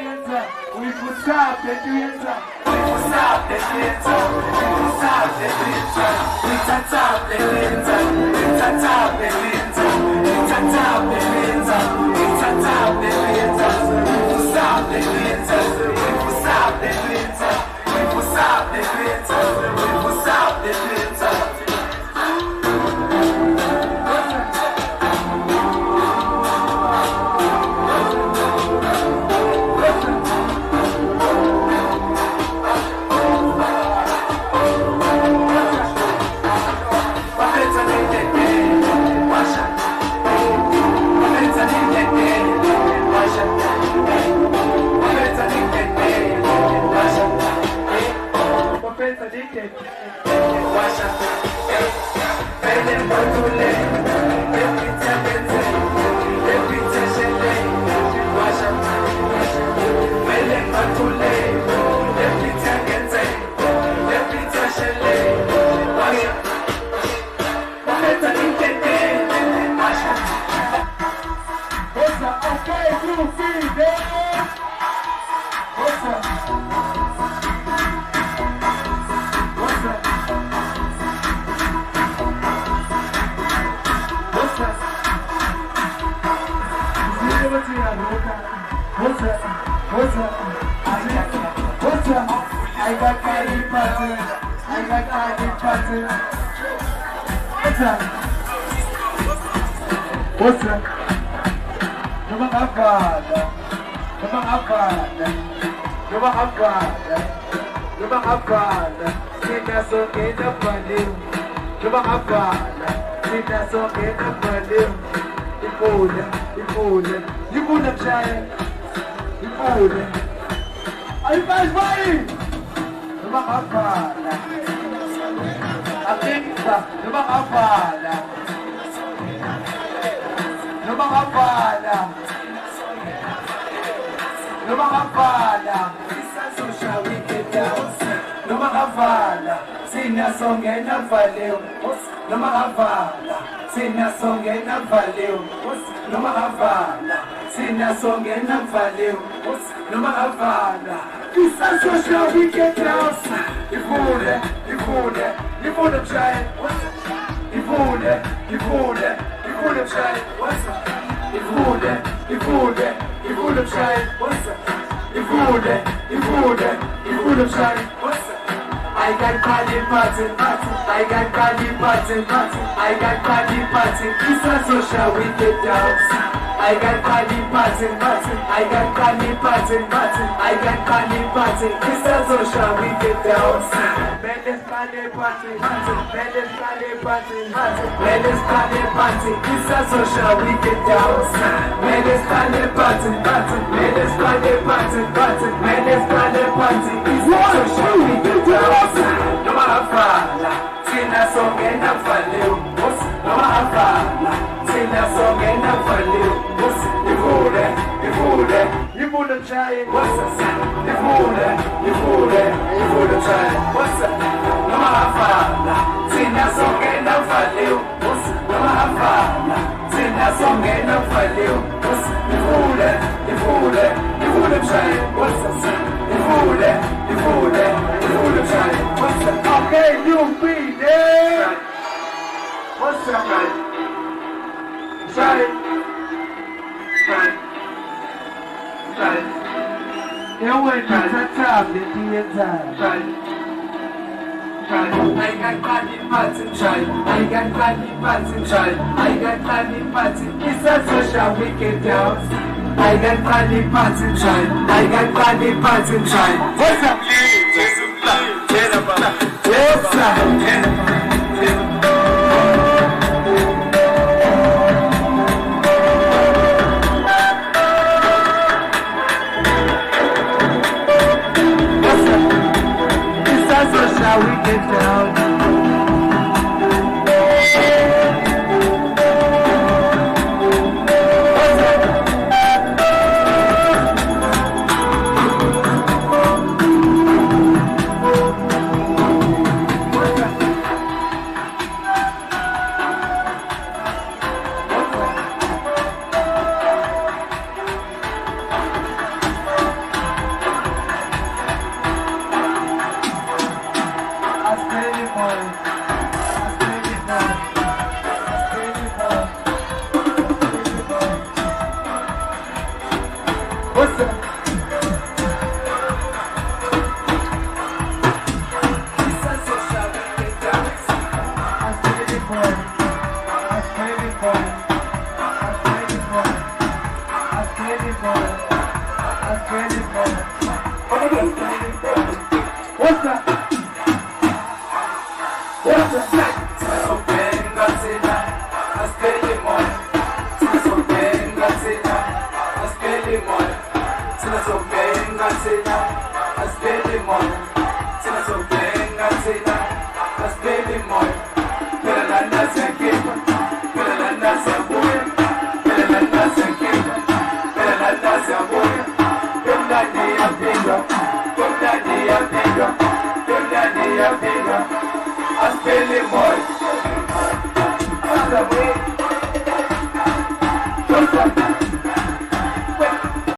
hands up. We put up, let your hands up. We put up, let your hands up. We put up, let your hands up. We touch up, let your hands up. We touch up, let your hands up. We touch up, let your hands up. We touch up, let your hands up. We put up, let your hands up. We put up, let your hands up. We put up, let your hands up. We put up, let your hands up. What's up? Numang abada, numang abada, numang abada, numang abada, sinasongin na baliw. Numang abada, sinasongin na baliw. Ipulan, ipulan, ipulan siya eh. Ipulan. Ay, bye! Numang abada, ating sa numang abada. Lumakampala, lumakampala, isang social wicked dance. Lumakampala, sinasongin ang baliw. Lumakampala, sinasongin ang baliw. Lumakampala, sinasongin ang baliw. Lumakampala, isang social wicked dance. Ifune, ifune, ifune giant. Ifune, ifune. You would have tried, what's up? You would have tried, what's up? You would have tried, what's up? I got body button, I got body button, I got body button. It's a social wicked dance. I got body button, I got body button, I got body button. It's a social wicked dance. Mendes body button, Mendes body button, Mendes body button. It's a social wicked dance. Mendes body button, Mendes body button, Mendes body button. It's a social wicked dance. No mahafala, sinasongin ang baliw. No mahafala, sinasongin ang baliw. Ifune, ifune, ifune giant. What's up? Ifune, ifune, ifune giant. What's up? No mahafala, sinasongin ang baliw. No mahafala, sinasongin ang baliw. Ifune, ifune, ifune giant. What's up? Ifune, ifune, ifune giant. What's up? Okay, you be there. What's up, man? Giant. Eu went to the top, the theater. I got body button, I got body button, I got body button. It's a social wicked dance. I got body button, I got body button. What's up, what's up? How we get down. What's that? What's that? Sinasopenga tena, aspeli moyo. Sinasopenga tena, aspeli moyo. Sinasopenga tena, aspeli moyo. Sinasopenga tena.